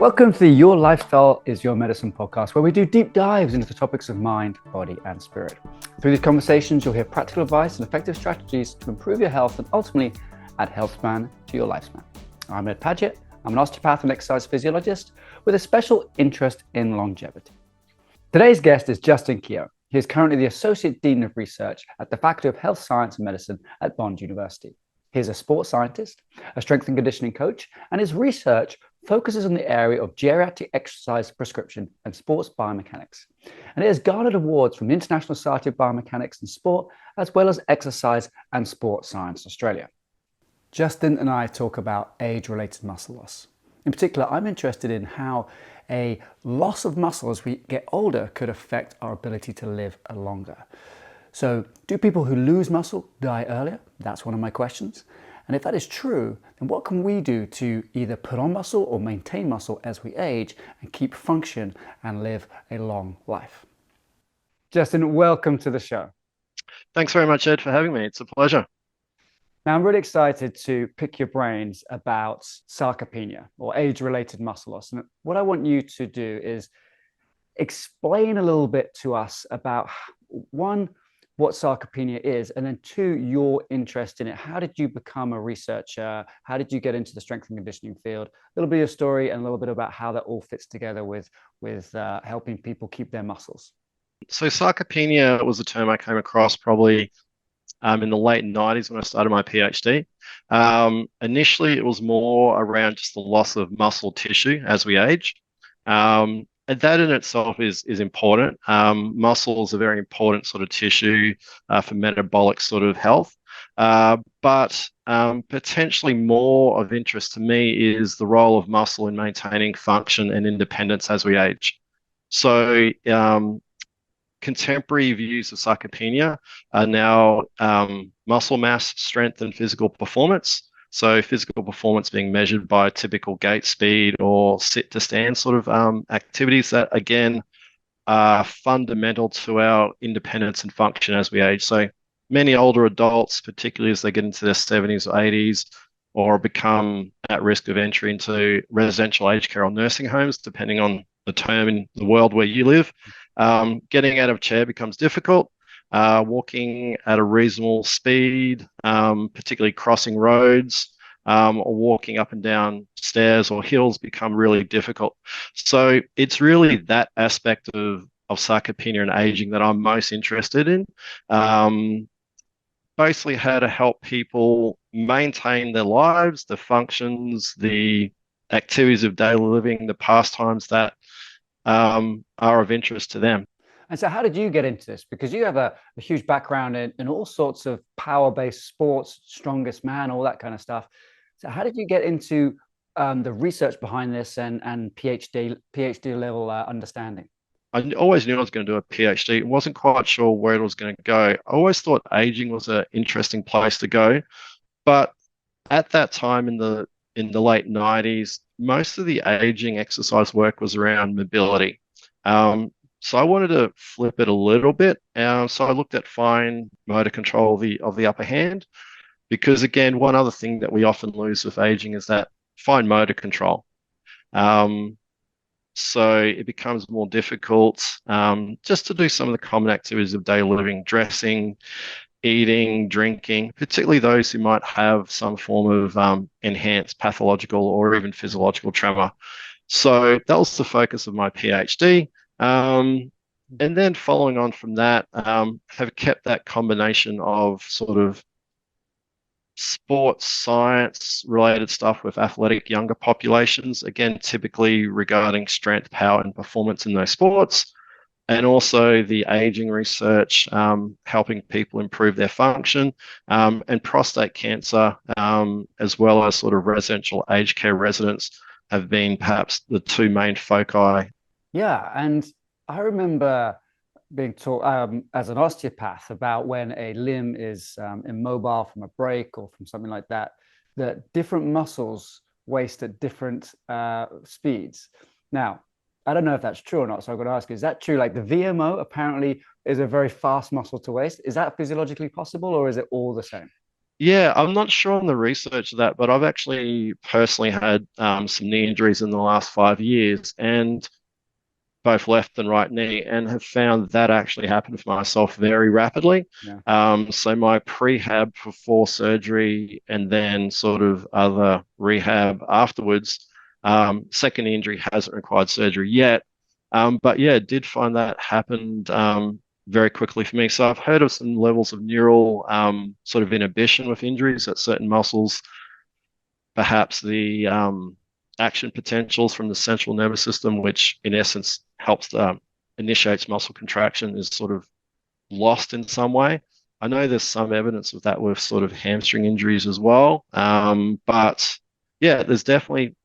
Welcome to the Your Lifestyle is Your Medicine podcast, where we do deep dives into the topics of mind, body, and spirit. Through these conversations, you'll hear practical advice and effective strategies to improve your health and ultimately add health span to your lifespan. I'm Ed Paget. I'm an osteopath and exercise physiologist with a special interest in longevity. Today's guest is Justin Keogh. He is currently the Associate Dean of Research at the Faculty of Health Science and Medicine at Bond University. He is a sports scientist, a strength and conditioning coach, and his research focuses on the area of geriatric exercise prescription and sports biomechanics. And it has garnered awards from the International Society of Biomechanics and Sport, as well as Exercise and Sport Science Australia. Justin and I talk about age-related muscle loss. In particular, I'm interested in how a loss of muscle as we get older could affect our ability to live longer. So, do people who lose muscle die earlier? That's one of my questions. And if that is true, then what can we do to either put on muscle or maintain muscle as we age and keep function and live a long life? Justin, welcome to the show. Thanks very much, Ed, for having me. It's a pleasure. Now, I'm really excited to pick your brains about sarcopenia or age-related muscle loss. And what I want you to do is explain a little bit to us about, one, what sarcopenia is, and then two, your interest in it. How did you become a researcher? How did you get into the strength and conditioning field? A little bit of your story and a little bit about how that all fits together with helping people keep their muscles. So sarcopenia was a term I came across probably in the late 90s when I started my PhD. Initially, it was more around just the loss of muscle tissue as we age. And that in itself is important. Muscle is a very important sort of tissue for metabolic sort of health. But potentially more of interest to me is the role of muscle in maintaining function and independence as we age. So contemporary views of sarcopenia are now muscle mass, strength, and physical performance. So physical performance being measured by typical gait speed or sit to stand sort of activities that, again, are fundamental to our independence and function as we age. So many older adults, particularly as they get into their 70s or 80s, or become at risk of entry into residential aged care or nursing homes, depending on the term in the world where you live, getting out of a chair becomes difficult. Walking at a reasonable speed, particularly crossing roads, or walking up and down stairs or hills become really difficult. So it's really that aspect of sarcopenia and aging that I'm most interested in. Basically how to help people maintain their lives, the functions, the activities of daily living, the pastimes that are of interest to them. And so how did you get into this? Because you have a huge background in all sorts of power-based sports, strongest man, all that kind of stuff. So how did you get into the research behind this and PhD level understanding? I always knew I was going to do a PhD. Wasn't quite sure where it was going to go. I always thought aging was an interesting place to go. But at that time in the late 90s, most of the aging exercise work was around mobility. So I wanted to flip it a little bit. So I looked at fine motor control of the upper hand, because again, one other thing that we often lose with aging is that fine motor control. So it becomes more difficult just to do some of the common activities of daily living, dressing, eating, drinking, particularly those who might have some form of enhanced pathological or even physiological trauma. So that was the focus of my PhD. And then following on from that, have kept that combination of sort of sports science related stuff with athletic younger populations, again, typically regarding strength, power, and performance in those sports, and also the aging research, helping people improve their function, and prostate cancer, as well as sort of residential aged care residents have been perhaps the two main foci. Yeah, and I remember being taught as an osteopath about when a limb is immobile from a break or from something like that, that different muscles waste at different speeds. Now, I don't know if that's true or not, so I'm going to ask you, is that true? Like the VMO apparently is a very fast muscle to waste. Is that physiologically possible, or is it all the same? Yeah, I'm not sure on the research of that, but I've actually personally had some knee injuries in the last 5 years, and both left and right knee, and have found that actually happened for myself very rapidly. Yeah. So my prehab before surgery and then sort of other rehab afterwards, second injury hasn't required surgery yet. But yeah, did find that happened very quickly for me. So I've heard of some levels of neural sort of inhibition with injuries at certain muscles, perhaps the action potentials from the central nervous system, which in essence helps initiates muscle contraction, is sort of lost in some way. I know there's some evidence of that with sort of hamstring injuries as well. But yeah, there's definitely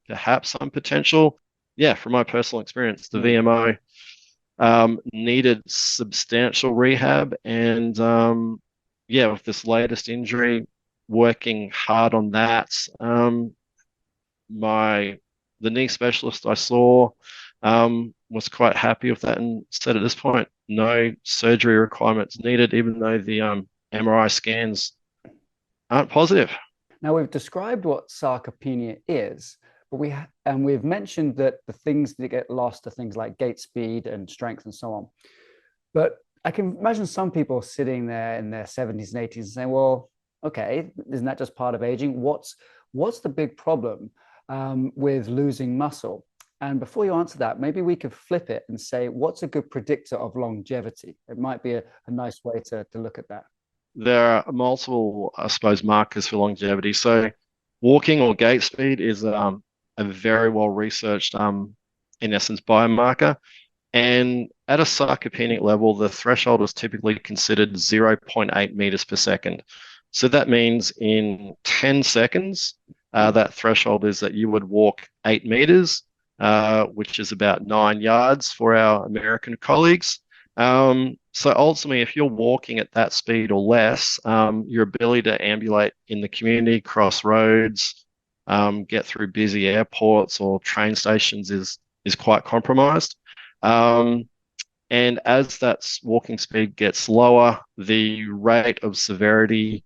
perhaps some potential. Yeah, from my personal experience, the Mm. VMO needed substantial rehab. And yeah, with this latest injury, working hard on that. My the knee specialist I saw was quite happy with that and said at this point, no surgery requirements needed, even though the MRI scans aren't positive. Now we've described what sarcopenia is, but we've mentioned that the things that get lost are things like gait speed and strength and so on. But I can imagine some people sitting there in their 70s and 80s and saying, well, okay, isn't that just part of aging? What's the big problem with losing muscle? And before you answer that, maybe we could flip it and say, what's a good predictor of longevity? It might be a nice way to look at that. There are multiple, I suppose, markers for longevity. So walking or gait speed is a very well researched, in essence, biomarker. And at a sarcopenic level, the threshold is typically considered zero point 0.8 meters per second. So that means in 10 seconds, that threshold is that you would walk 8 meters, which is about 9 yards for our American colleagues. So ultimately, if you're walking at that speed or less, your ability to ambulate in the community, cross roads, get through busy airports or train stations is quite compromised. Um, and as that walking speed gets lower, the rate of severity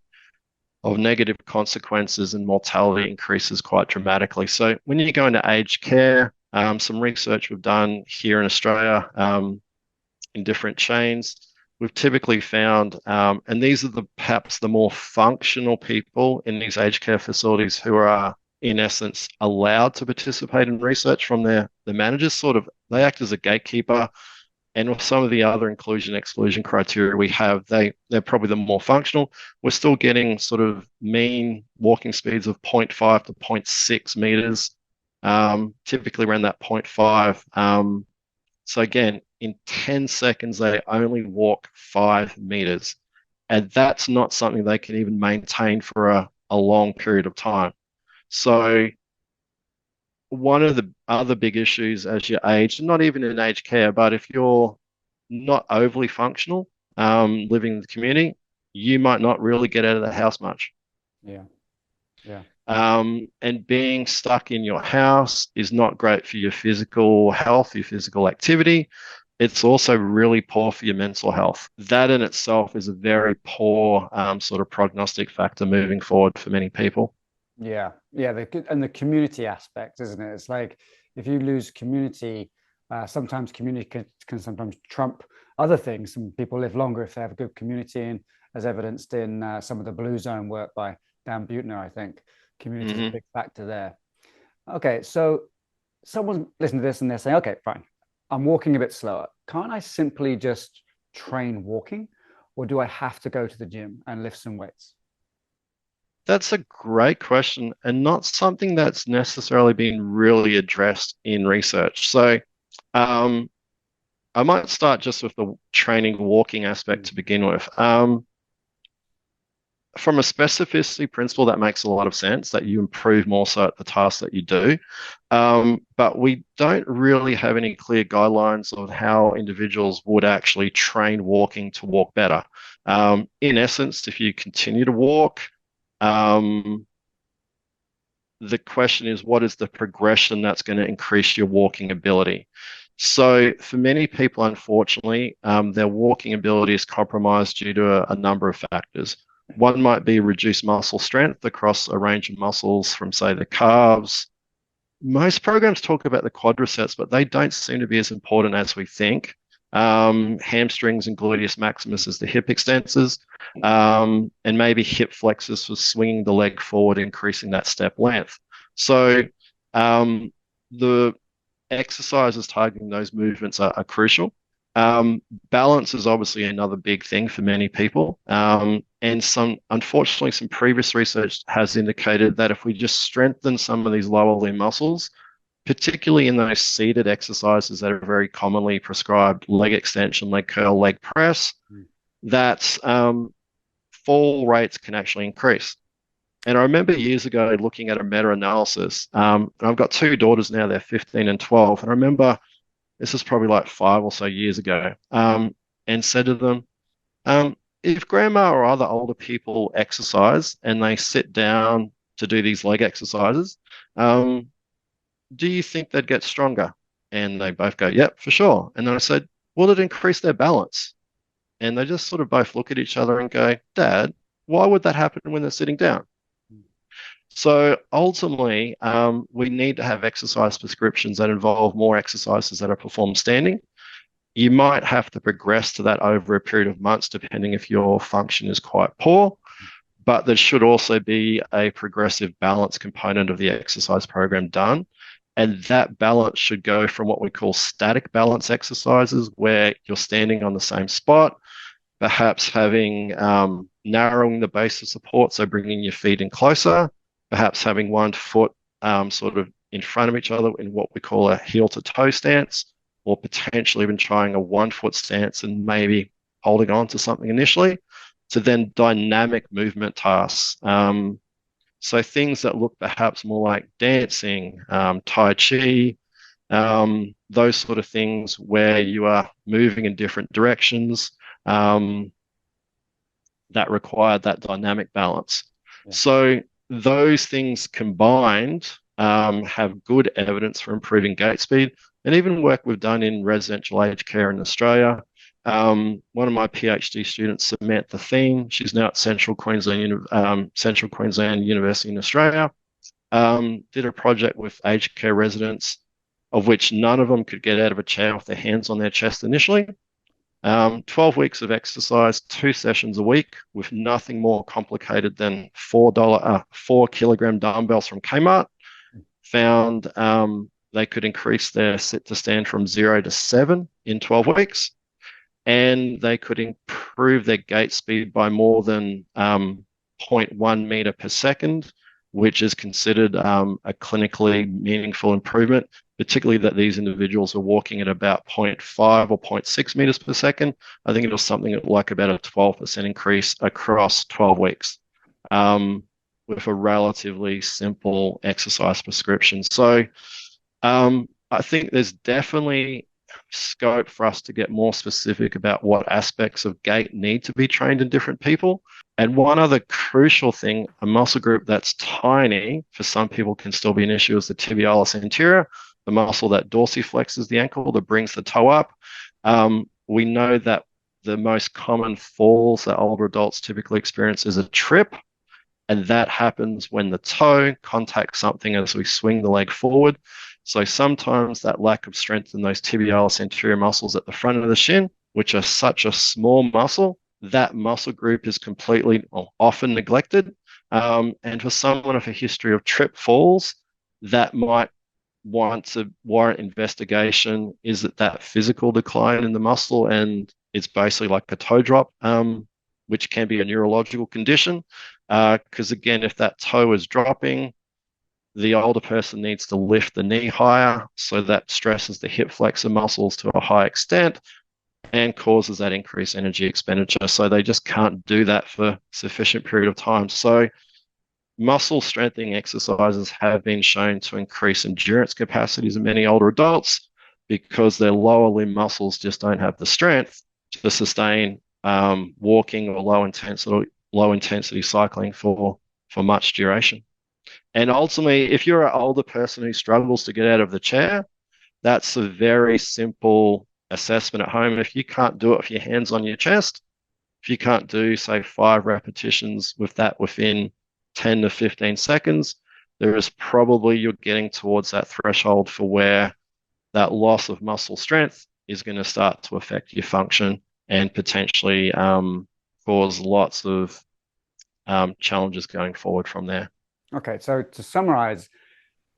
of negative consequences and mortality increases quite dramatically. So when you go into aged care, some research we've done here in Australia in different chains, we've typically found, and these are perhaps the more functional people in these aged care facilities who are in essence allowed to participate in research from the managers. Sort of, they act as a gatekeeper, and with some of the other inclusion exclusion criteria we have, they're probably the more functional. We're still getting sort of mean walking speeds of 0.5 to 0.6 meters, typically around that 0.5. So again, in 10 seconds, they only walk 5 meters. And that's not something they can even maintain for a long period of time. So one of the other big issues as you age, not even in aged care, but if you're not overly functional, living in the community, you might not really get out of the house much. Yeah. Yeah. And being stuck in your house is not great for your physical health, your physical activity. It's also really poor for your mental health. That in itself is a very poor sort of prognostic factor moving forward for many people. Yeah, yeah, and the community aspect, isn't it? It's like if you lose community, sometimes community can sometimes trump other things. Some people live longer if they have a good community, and as evidenced in some of the Blue Zone work by Dan Buettner, I think community is a Hmm. big factor there. Okay, so someone listen to this and they're saying, okay, fine, I'm walking a bit slower. Can't I simply just train walking, or do I have to go to the gym and lift some weights? That's a great question, and not something that's necessarily been really addressed in research. So, um, I might start just with the training walking aspect Mm. to begin with. From a specificity principle, that makes a lot of sense that you improve more so at the task that you do. But we don't really have any clear guidelines of how individuals would actually train walking to walk better. In essence, if you continue to walk, um, the question is, what is the progression that's going to increase your walking ability? So, for many people, unfortunately, their walking ability is compromised due to a number of factors. One might be reduced muscle strength across a range of muscles from, say, the calves. Most programs talk about the quadriceps, but they don't seem to be as important as we think. Hamstrings and gluteus maximus as the hip extensors, and maybe hip flexors for swinging the leg forward, increasing that step length. So the exercises targeting those movements are crucial. Balance is obviously another big thing for many people. And unfortunately, some previous research has indicated that if we just strengthen some of these lower limb muscles, particularly in those seated exercises that are very commonly prescribed, leg extension, leg curl, leg press, that fall rates can actually increase. And I remember years ago looking at a meta-analysis. And I've got two daughters now, they're 15 and 12. And I remember this is probably like 5 or so years ago, and said to them, if grandma or other older people exercise and they sit down to do these leg exercises, do you think they'd get stronger? And they both go, yep, for sure. And then I said, will it increase their balance? And they just sort of both look at each other and go, Dad, why would that happen when they're sitting down? So ultimately, we need to have exercise prescriptions that involve more exercises that are performed standing. You might have to progress to that over a period of months, depending if your function is quite poor. But there should also be a progressive balance component of the exercise program done. And that balance should go from what we call static balance exercises, where you're standing on the same spot, perhaps having narrowing the base of support, so bringing your feet in closer, perhaps having one foot sort of in front of each other in what we call a heel to toe stance, or potentially even trying a 1 foot stance and maybe holding on to something initially, to then dynamic movement tasks. So things that look perhaps more like dancing, Tai Chi, those sort of things where you are moving in different directions, that require that dynamic balance. Yeah. So those things combined have good evidence for improving gait speed, and even work we've done in residential aged care in Australia. One of my PhD students, Samantha Thiem, she's now at Central Queensland University in Australia, did a project with aged care residents, of which none of them could get out of a chair with their hands on their chest initially. 12 weeks of exercise, 2 sessions a week, with nothing more complicated than $4 kilogram dumbbells from Kmart. Found they could increase their sit to stand from 0 to 7 in 12 weeks. And they could improve their gait speed by more than 0.1 meter per second, which is considered a clinically meaningful improvement, particularly that these individuals are walking at about 0.5 or 0.6 meters per second. I think it was something like about a 12% increase across 12 weeks, with a relatively simple exercise prescription. So I think there's definitely scope for us to get more specific about what aspects of gait need to be trained in different people. And one other crucial thing, a muscle group that's tiny for some people can still be an issue, is the tibialis anterior, the muscle that dorsiflexes the ankle, that brings the toe up. We know that the most common falls that older adults typically experience is a trip, and that happens when the toe contacts something as we swing the leg forward. So sometimes that lack of strength in those tibialis anterior muscles at the front of the shin, which are such a small muscle, that muscle group is completely or often neglected. And for someone with a history of trip falls, that might want to warrant investigation. Is it that physical decline in the muscle, and it's basically like a toe drop, which can be a neurological condition? Because again, if that toe is dropping, the older person needs to lift the knee higher, so that stresses the hip flexor muscles to a high extent and causes that increased energy expenditure. So they just can't do that for sufficient period of time. So muscle strengthening exercises have been shown to increase endurance capacities in many older adults, because their lower limb muscles just don't have the strength to sustain walking or low intensity cycling for much duration. And ultimately, if you're an older person who struggles to get out of the chair, that's a very simple assessment at home. If you can't do it with your hands on your chest, if you can't do, say, 5 repetitions with that within 10 to 15 seconds, there is probably you're getting towards that threshold for where that loss of muscle strength is going to start to affect your function and potentially cause lots of challenges going forward from there. Okay, so to summarize,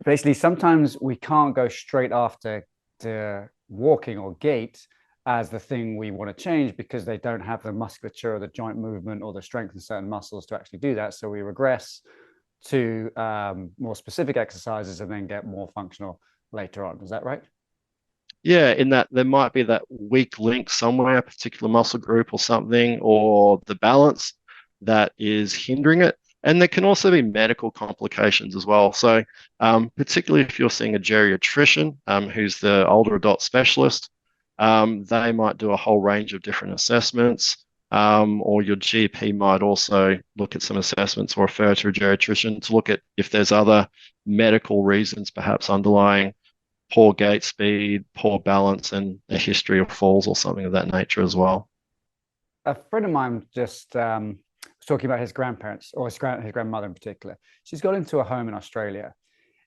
basically, sometimes we can't go straight after the walking or gait as the thing we want to change because they don't have the musculature or the joint movement or the strength in certain muscles to actually do that. So we regress to more specific exercises and then get more functional later on. Is that right? Yeah, in that there might be that weak link somewhere, a particular muscle group or something, or the balance that is hindering it. And there can also be medical complications as well. So, particularly if you're seeing a geriatrician who's the older adult specialist, they might do a whole range of different assessments, or your GP might also look at some assessments or refer to a geriatrician to look at if there's other medical reasons perhaps underlying poor gait speed, poor balance, and a history of falls or something of that nature as well. A friend of mine just was talking about his grandparents or his grandmother in particular. She's got into a home in Australia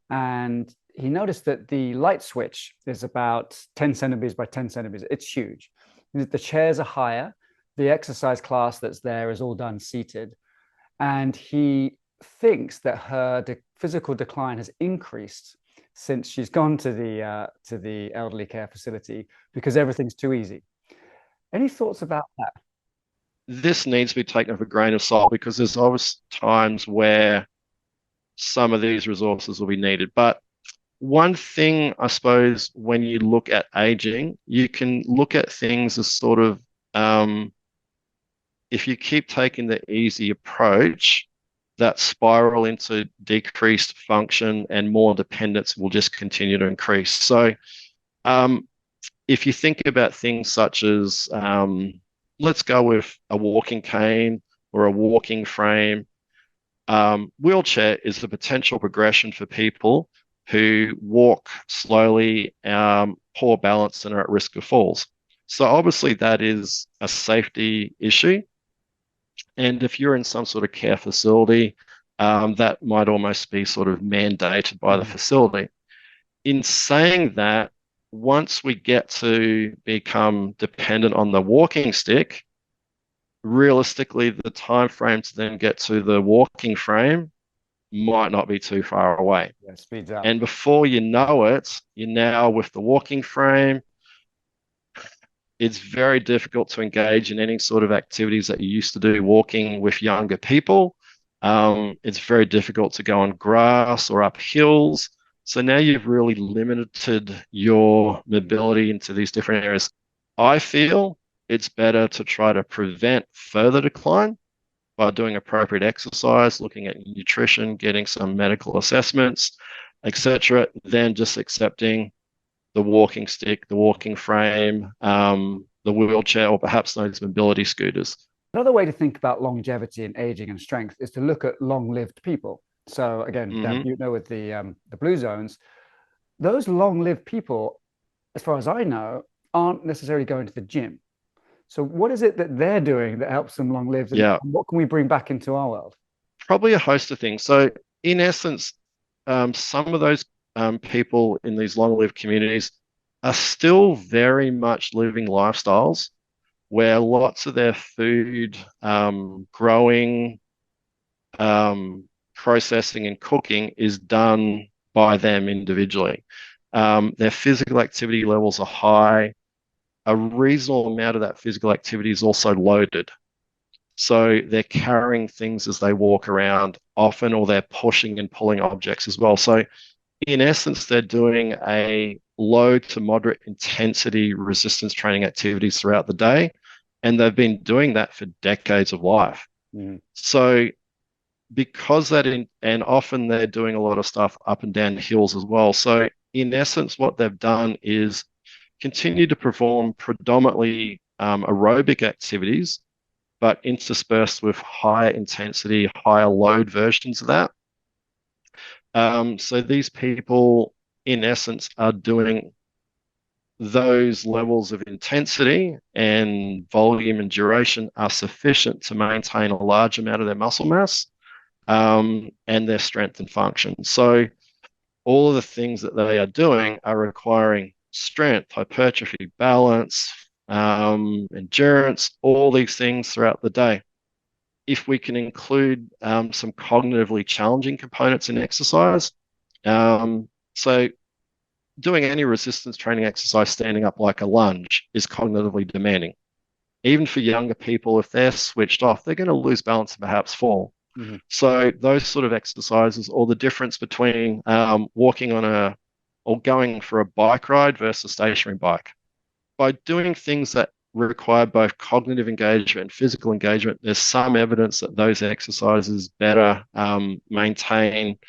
and he noticed that the light switch is about 10 centimeters by 10 centimeters. It's huge. The chairs are higher. The exercise class that's there is all done seated. And he thinks that her physical decline has increased since she's gone to the elderly care facility because everything's too easy. Any thoughts about that? This needs to be taken with a grain of salt because there's always times where some of these resources will be needed. But one thing, I suppose, when you look at aging, you can look at things as sort of if you keep taking the easy approach, that spiral into decreased function and more dependence will just continue to increase. So, if you think about things such as, let's go with a walking cane or a walking frame, wheelchair is the potential progression for people who walk slowly, poor balance, and are at risk of falls. So obviously that is a safety issue. And if you're in some sort of care facility, that might almost be sort of mandated by the facility. In saying that, once we get to become dependent on the walking stick, realistically, the time frame to then get to the walking frame might not be too far away. Yeah, speeds up. And before you know it, you're now with the walking frame. It's very difficult to engage in any sort of activities that you used to do walking with younger people. It's very difficult to go on grass or up hills. So now you've really limited your mobility into these different areas. I feel it's better to try to prevent further decline by doing appropriate exercise, looking at nutrition, getting some medical assessments, etc., than just accepting the walking stick, the walking frame, the wheelchair, or perhaps those mobility scooters. Another way to think about longevity and aging and strength is to look at long-lived people. So again, you know, with the blue zones, those long-lived people, as far as I know, aren't necessarily going to the gym. So what is it that they're doing that helps them long-lived, and what can we bring back into our world? Probably a host of things. So in essence, some of those people in these long-lived communities are still very much living lifestyles where lots of their food, growing, processing, and cooking is done by them individually. Their physical activity levels are high. A reasonable amount of that physical activity is also loaded. So they're carrying things as they walk around often, or they're pushing and pulling objects as well. So in essence, they're doing a low to moderate intensity resistance training activities throughout the day. And they've been doing that for decades of life. So because and often they're doing a lot of stuff up and down hills as well. So in essence, what they've done is continue to perform predominantly aerobic activities, but interspersed with higher intensity, higher load versions of that. So these people, in essence, are doing those levels of intensity and volume and duration are sufficient to maintain a large amount of their muscle mass and their strength and function. So all of the things that they are doing are requiring strength, hypertrophy, balance, endurance, all these things throughout the day. If we can include some cognitively challenging components in exercise, so doing any resistance training exercise standing up like a lunge is cognitively demanding. Even for younger people, if they're switched off, they're going to lose balance and perhaps fall. Mm-hmm. So those sort of exercises, or the difference between walking on or going for a bike ride versus a stationary bike, by doing things that require both cognitive engagement and physical engagement, there's some evidence that those exercises better maintain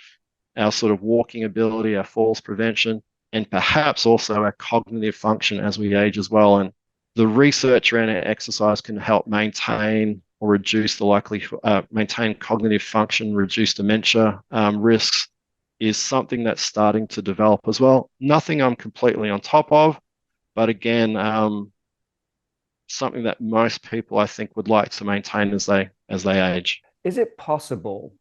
our sort of walking ability, our falls prevention, and perhaps also our cognitive function as we age as well. And the research around exercise can help maintain or reduce the likelihood, maintain cognitive function, reduce dementia risks, is something that's starting to develop as well. Nothing I'm completely on top of, but again, something that most people I think would like to maintain as they age. Is it possible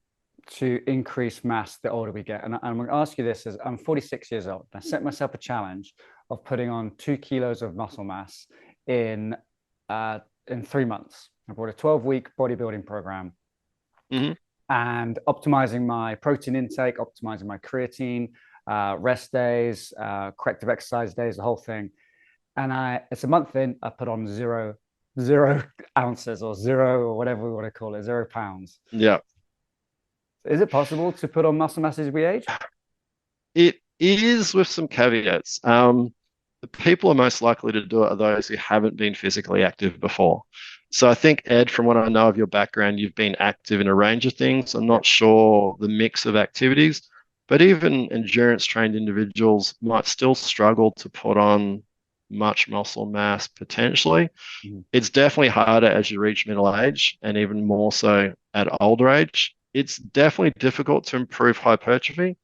to increase mass the older we get? And I'm going to ask you this as I'm 46 years old. I set myself a challenge of putting on 2 kilos of muscle mass in 3 months. I brought a 12-week bodybuilding program and optimizing my protein intake, optimizing my creatine, rest days, corrective exercise days, the whole thing. And it's a month in, I put on zero ounces or zero or whatever we want to call it, 0 pounds. Yeah. Is it possible to put on muscle mass as we age? It is, with some caveats. The people are most likely to do it are those who haven't been physically active before. So I think, Ed, from what I know of your background, you've been active in a range of things. I'm not sure the mix of activities, but even endurance trained individuals might still struggle to put on much muscle mass potentially. It's definitely harder as you reach middle age, and even more so at older age. It's definitely difficult to improve hypertrophy,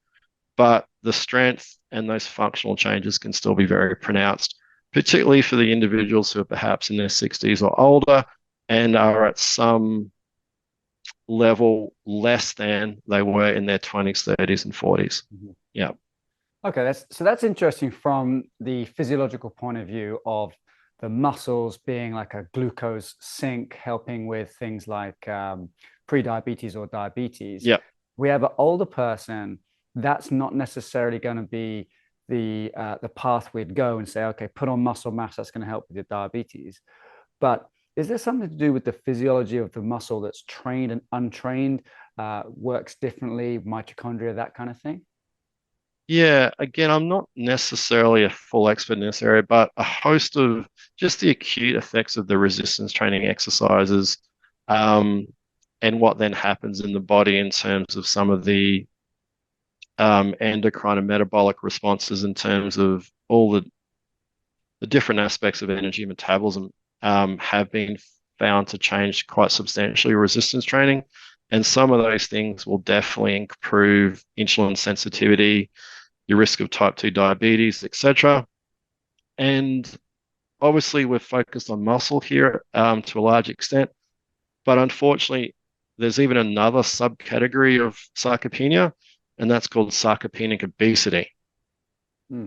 but the strength and those functional changes can still be very pronounced, particularly for the individuals who are perhaps in their 60s or older and are at some level less than they were in their 20s, 30s, and 40s. Yeah. Okay, that's interesting from the physiological point of view of the muscles being like a glucose sink, helping with things like pre-diabetes or diabetes. Yeah. We have an older person, that's not necessarily going to be the path we'd go and say, okay, put on muscle mass, that's going to help with your diabetes. But is there something to do with the physiology of the muscle that's trained and untrained, works differently, mitochondria, that kind of thing? Yeah, again, I'm not necessarily a full expert in this area, but a host of just the acute effects of the resistance training exercises, and what then happens in the body in terms of some of the endocrine and metabolic responses in terms of all the different aspects of energy metabolism have been found to change quite substantially with resistance training. And some of those things will definitely improve insulin sensitivity, your risk of type 2 diabetes, etc. And obviously, we're focused on muscle here to a large extent, but unfortunately, there's even another subcategory of sarcopenia, and that's called sarcopenic obesity.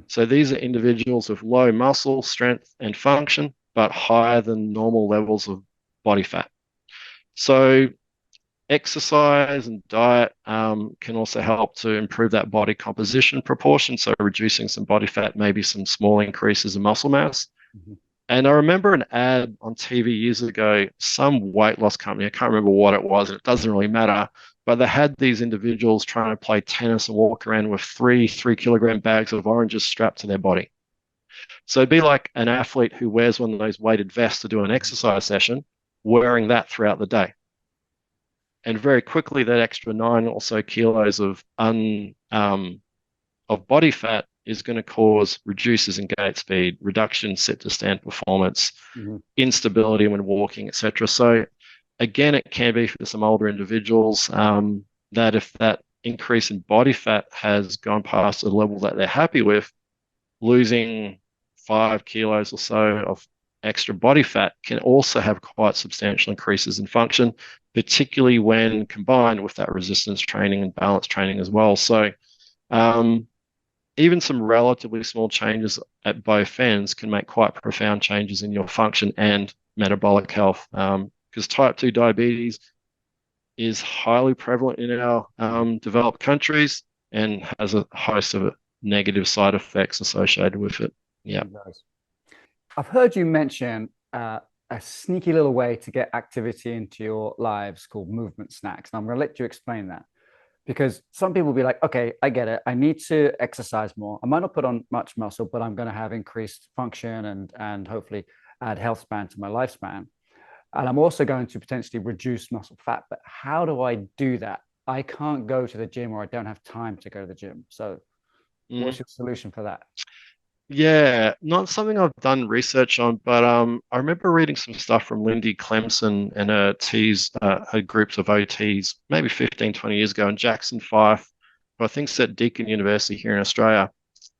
So these are individuals with low muscle strength and function, but higher than normal levels of body fat. So exercise and diet can also help to improve that body composition proportion. So reducing some body fat, maybe some small increases in muscle mass. And I remember an ad on TV years ago, some weight loss company, I can't remember what it was, and it doesn't really matter, but they had these individuals trying to play tennis and walk around with 3 kilogram bags of oranges strapped to their body. So it'd be like an athlete who wears one of those weighted vests to do an exercise session, wearing that throughout the day. And very quickly, that extra 9 or so kilos of body fat is going to cause reduces in gait speed, reduction in sit to stand performance, instability when walking, etc. So again, it can be for some older individuals that if that increase in body fat has gone past a level that they're happy with, losing 5 kilos or so of extra body fat can also have quite substantial increases in function, particularly when combined with that resistance training and balance training as well. So um, even some relatively small changes at both ends can make quite profound changes in your function and metabolic health. Because type 2 diabetes is highly prevalent in our developed countries and has a host of negative side effects associated with it. Yeah. Nice. I've heard you mention a sneaky little way to get activity into your lives called movement snacks. And I'm going to let you explain that because some people will be like, okay, I get it. I need to exercise more. I might not put on much muscle, but I'm going to have increased function and hopefully add health span to my lifespan. And I'm also going to potentially reduce muscle fat. But how do I do that? I can't go to the gym or I don't have time to go to the gym. So what's your solution for that? Yeah, not something I've done research on, but I remember reading some stuff from Lindy Clemson and her groups of OTs maybe 15, 20 years ago, and Jackson Fife, who I think's at Deakin University here in Australia,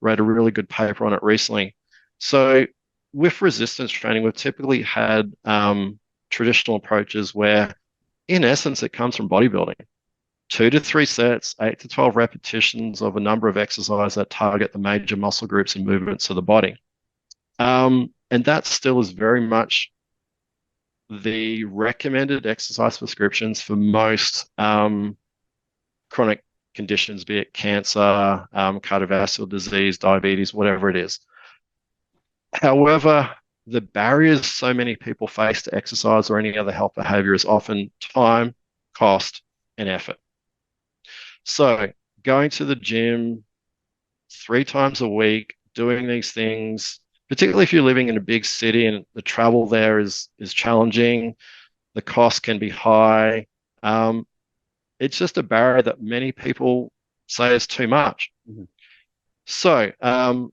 wrote a really good paper on it recently. So with resistance training, we've typically had traditional approaches where, in essence, it comes from bodybuilding. 2 to 3 sets, 8 to 12 repetitions of a number of exercises that target the major muscle groups and movements of the body. And that still is very much the recommended exercise prescriptions for most chronic conditions, be it cancer, cardiovascular disease, diabetes, whatever it is. However, the barriers so many people face to exercise or any other health behavior is often time, cost, and effort. So going to the gym 3 times a week, doing these things, particularly if you're living in a big city and the travel there is challenging, the cost can be high. It's just a barrier that many people say is too much. Mm-hmm. So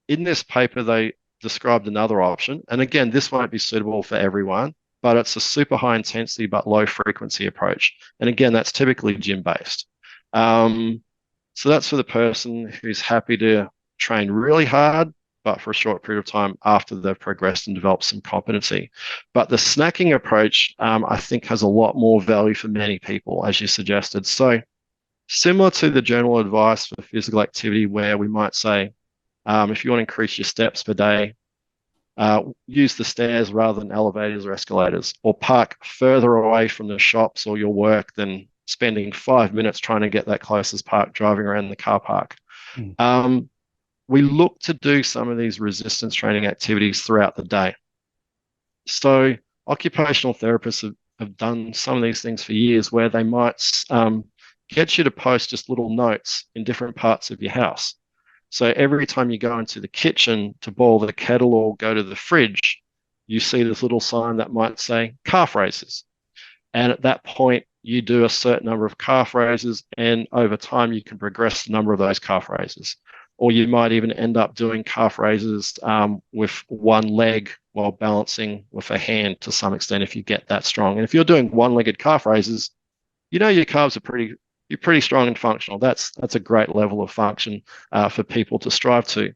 in this paper, they described another option. And again, this won't be suitable for everyone, but it's a super high intensity but low frequency approach. And again, that's typically gym based. So that's for the person who's happy to train really hard, but for a short period of time after they've progressed and developed some competency. But the snacking approach, I think, has a lot more value for many people, as you suggested. So similar to the general advice for physical activity, where we might say, if you want to increase your steps per day, use the stairs rather than elevators or escalators, or park further away from the shops or your work than spending 5 minutes trying to get that closest park, driving around the car park. We look to do some of these resistance training activities throughout the day. So occupational therapists have done some of these things for years where they might get you to post just little notes in different parts of your house. So every time you go into the kitchen to boil the kettle or go to the fridge, you see this little sign that might say calf raises. And at that point, you do a certain number of calf raises, and over time, you can progress the number of those calf raises. Or you might even end up doing calf raises with one leg while balancing with a hand to some extent if you get that strong. And if you're doing one-legged calf raises, you know your calves are you're pretty strong and functional. That's a great level of function for people to strive to.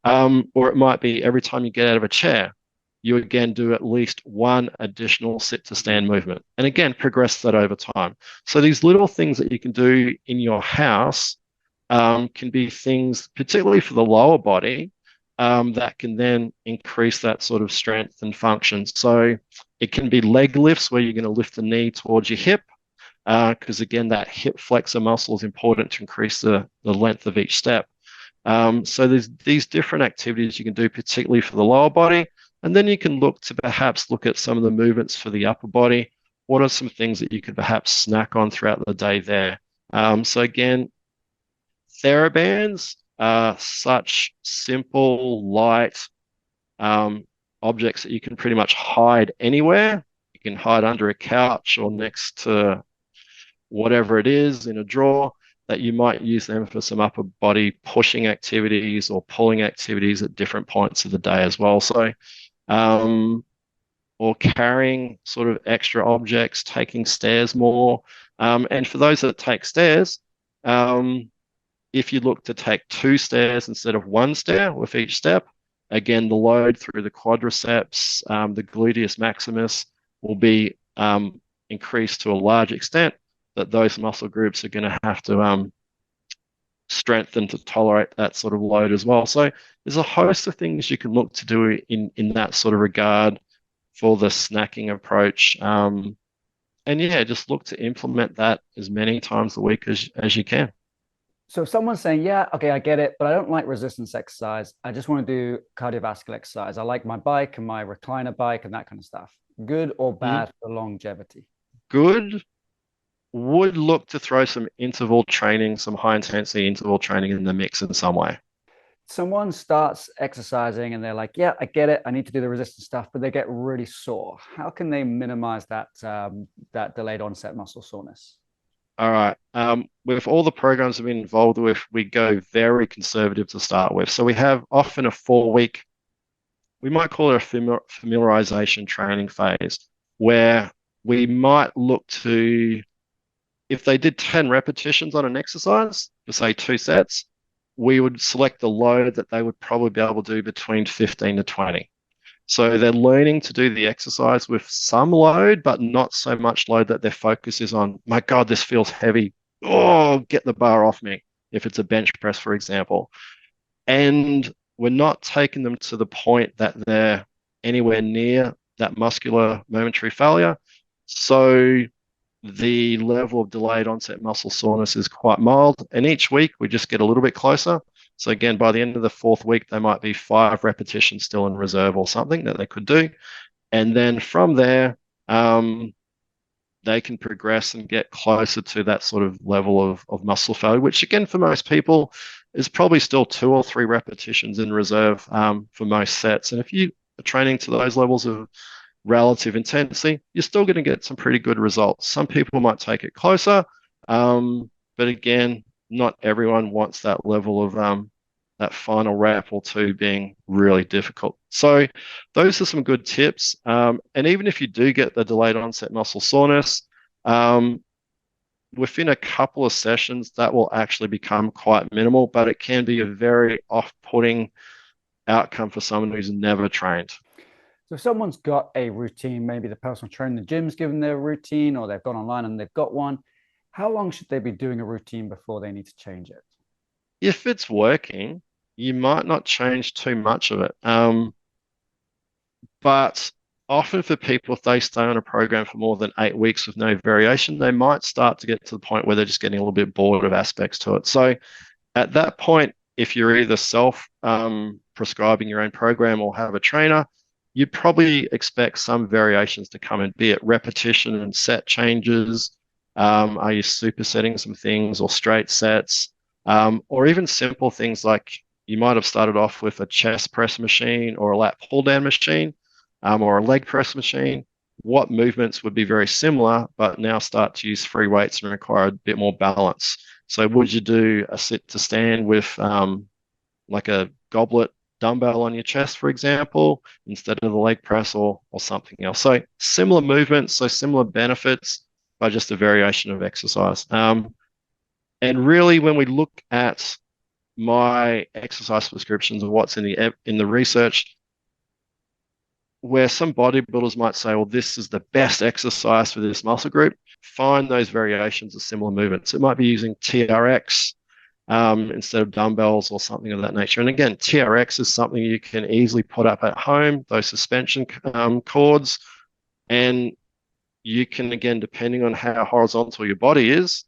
Or it might be every time you get out of a chair, you again do at least one additional sit to stand movement. And again, progress that over time. So these little things that you can do in your house can be things, particularly for the lower body, that can then increase that sort of strength and function. So it can be leg lifts where you're going to lift the knee towards your hip, because again, that hip flexor muscle is important to increase the length of each step. So there's these different activities you can do, particularly for the lower body. And then you can look at some of the movements for the upper body. What are some things that you could perhaps snack on throughout the day there? So again, TheraBands are such simple, light objects that you can pretty much hide anywhere. You can hide under a couch or next to whatever it is in a drawer, that you might use them for some upper body pushing activities or pulling activities at different points of the day as well. So, or carrying sort of extra objects, taking stairs more. And for those that take stairs, if you look to take 2 stairs instead of 1 stair with each step, again, the load through the quadriceps, the gluteus maximus will be increased to a large extent that those muscle groups are going to have to strengthen to tolerate that sort of load as well. So there's a host of things you can look to do in that sort of regard for the snacking approach. And yeah, just look to implement that as many times a week as you can. So if someone's saying, yeah, okay, I get it, but I don't like resistance exercise. I just want to do cardiovascular exercise. I like my bike and my recliner bike and that kind of stuff. Good or Mhm. bad for longevity? Good. Would look to throw some interval training, some high intensity interval training in the mix in some way. Someone starts exercising and they're like, yeah, I get it. I need to do the resistance stuff, but they get really sore. How can they minimize that delayed onset muscle soreness? All right. With all the programs we've been involved with, we go very conservative to start with. So we have often a 4 week, we might call it a familiarization training phase, where we might look to, if they did 10 repetitions on an exercise, for say 2 sets, we would select the load that they would probably be able to do between 15 to 20. So they're learning to do the exercise with some load, but not so much load that their focus is on, my God, this feels heavy. Oh, get the bar off me. If it's a bench press, for example. And we're not taking them to the point that they're anywhere near that muscular momentary failure. So the level of delayed onset muscle soreness is quite mild. And each week we just get a little bit closer. So again, by the end of the 4th week, there might be 5 repetitions still in reserve or something that they could do. And then from there, they can progress and get closer to that sort of level of muscle failure, which again, for most people, is probably still 2 or 3 repetitions in reserve for most sets. And if you are training to those levels of relative intensity, you're still going to get some pretty good results. Some people might take it closer, but again, not everyone wants that level of that final rep or two being really difficult. So those are some good tips. And even if you do get the delayed onset muscle soreness, um, within a couple of sessions, that will actually become quite minimal, but it can be a very off-putting outcome for someone who's never trained. So if someone's got a routine, maybe the personal trainer in the gym's given their routine or they've gone online and they've got one, how long should they be doing a routine before they need to change it? If it's working, you might not change too much of it. But often for people, if they stay on a program for more than 8 weeks with no variation, they might start to get to the point where they're just getting a little bit bored of aspects to it. So at that point, if you're either self prescribing your own program or have a trainer, you'd probably expect some variations to come in, be it repetition and set changes. Are you supersetting some things or straight sets? Or even simple things like you might have started off with a chest press machine or a lat pull down machine or a leg press machine. What movements would be very similar, but now start to use free weights and require a bit more balance? So would you do a sit to stand with like a goblet dumbbell on your chest, for example, instead of the leg press or something else? So similar movements, so similar benefits, but just a variation of exercise. And really, when we look at my exercise prescriptions and what's in the research, where some bodybuilders might say, well, this is the best exercise for this muscle group, find those variations of similar movements. It might be using TRX instead of dumbbells or something of that nature. And again, TRX is something you can easily put up at home, those suspension cords, and you can, again, depending on how horizontal your body is,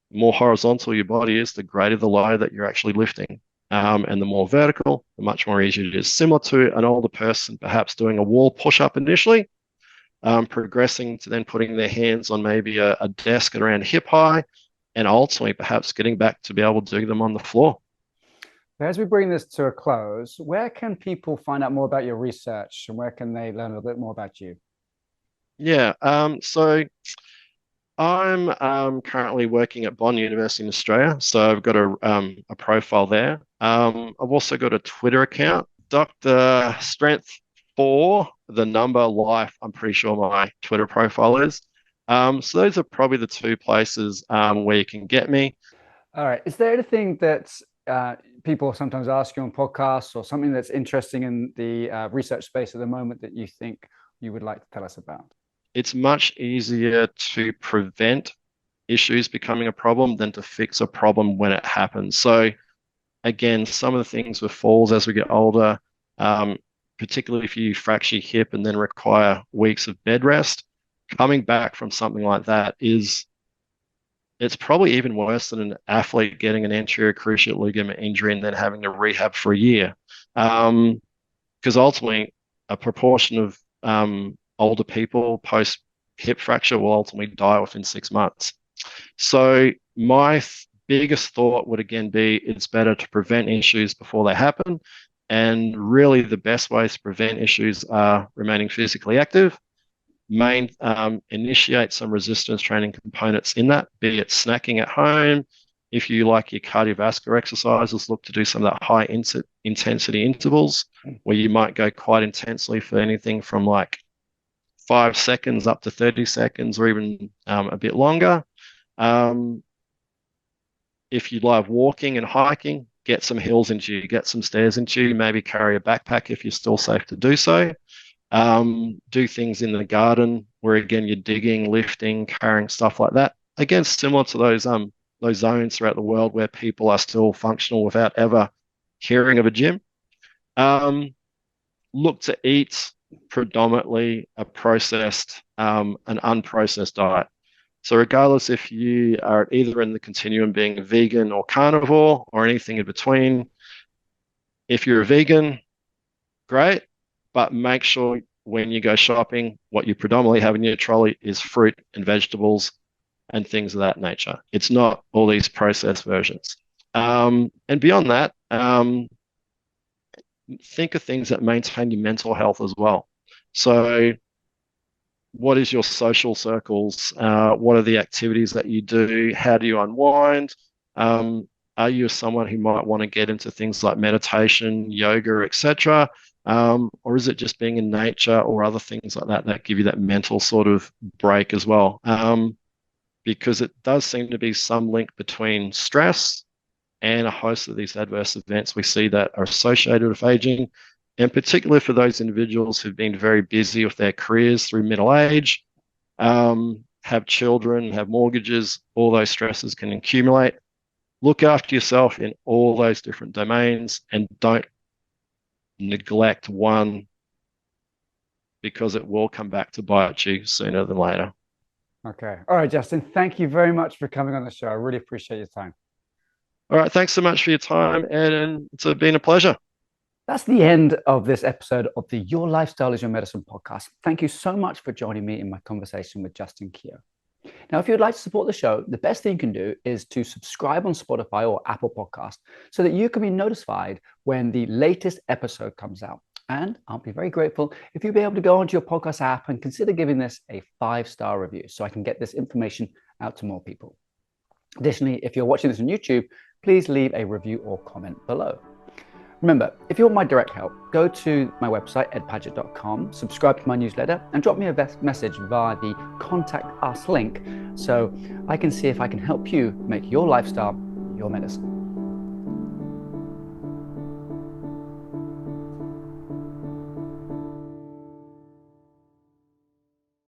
the more horizontal your body is, the greater the load that you're actually lifting. And the more vertical, the much more easier it is. Similar to an older person perhaps doing a wall push-up initially, progressing to then putting their hands on maybe a desk at around hip high, and ultimately perhaps getting back to be able to do them on the floor. As we bring this to a close, where can people find out more about your research and where can they learn a little bit more about you? Yeah, so I'm currently working at Bond University in Australia, so I've got a profile there. I've also got a Twitter account, Dr. Strength 4, the number life. I'm pretty sure my Twitter profile is. So those are probably the two places where you can get me. All right. Is there anything that people sometimes ask you on podcasts, or something that's interesting in the research space at the moment that you think you would like to tell us about? It's much easier to prevent issues becoming a problem than to fix a problem when it happens. So again, some of the things with falls as we get older, particularly if you fracture your hip and then require weeks of bed rest, coming back from something like that it's probably even worse than an athlete getting an anterior cruciate ligament injury and then having to rehab for a year. Because ultimately, a proportion of older people post hip fracture will ultimately die within 6 months. So my biggest thought would again be it's better to prevent issues before they happen. And really the best ways to prevent issues are remaining physically active, initiate some resistance training components in that, be it snacking at home. If you like your cardiovascular exercises, look to do some of that high intensity intervals where you might go quite intensely for anything from like 5 seconds up to 30 seconds or even a bit longer. If you love walking and hiking, get some hills into you, get some stairs into you, maybe carry a backpack if you're still safe to do so. Do things in the garden where again you're digging, lifting, carrying stuff like that. Again, similar to those zones throughout the world where people are still functional without ever hearing of a gym. Look to eat predominantly a processed, an unprocessed diet. So regardless if you are either in the continuum being a vegan or carnivore or anything in between, if you're a vegan, great, but make sure when you go shopping, what you predominantly have in your trolley is fruit and vegetables and things of that nature. It's not all these processed versions. And beyond that, think of things that maintain your mental health as well. So what is your social circles? What are the activities that you do? How do you unwind? Are you someone who might want to get into things like meditation, yoga, etc.? Or is it just being in nature or other things like that that give you that mental sort of break as well? Because it does seem to be some link between stress and a host of these adverse events we see that are associated with aging, and particularly for those individuals who've been very busy with their careers through middle age, have children, have mortgages, all those stresses can accumulate. Look after yourself in all those different domains and don't neglect one, because it will come back to bite you sooner than later. Okay. All right, Justin, thank you very much for coming on the show. I really appreciate your time. All right. Thanks so much for your time, and it's been a pleasure. That's the end of this episode of the Your Lifestyle is Your Medicine podcast. Thank you so much for joining me in my conversation with Justin Keogh. Now, if you'd like to support the show, the best thing you can do is to subscribe on Spotify or Apple Podcast so that you can be notified when the latest episode comes out. And I'll be very grateful if you'll be able to go onto your podcast app and consider giving this a 5-star review so I can get this information out to more people. Additionally, if you're watching this on YouTube, please leave a review or comment below. Remember, if you want my direct help, go to my website, edpaget.com, subscribe to my newsletter, and drop me a message via the Contact Us link so I can see if I can help you make your lifestyle your medicine.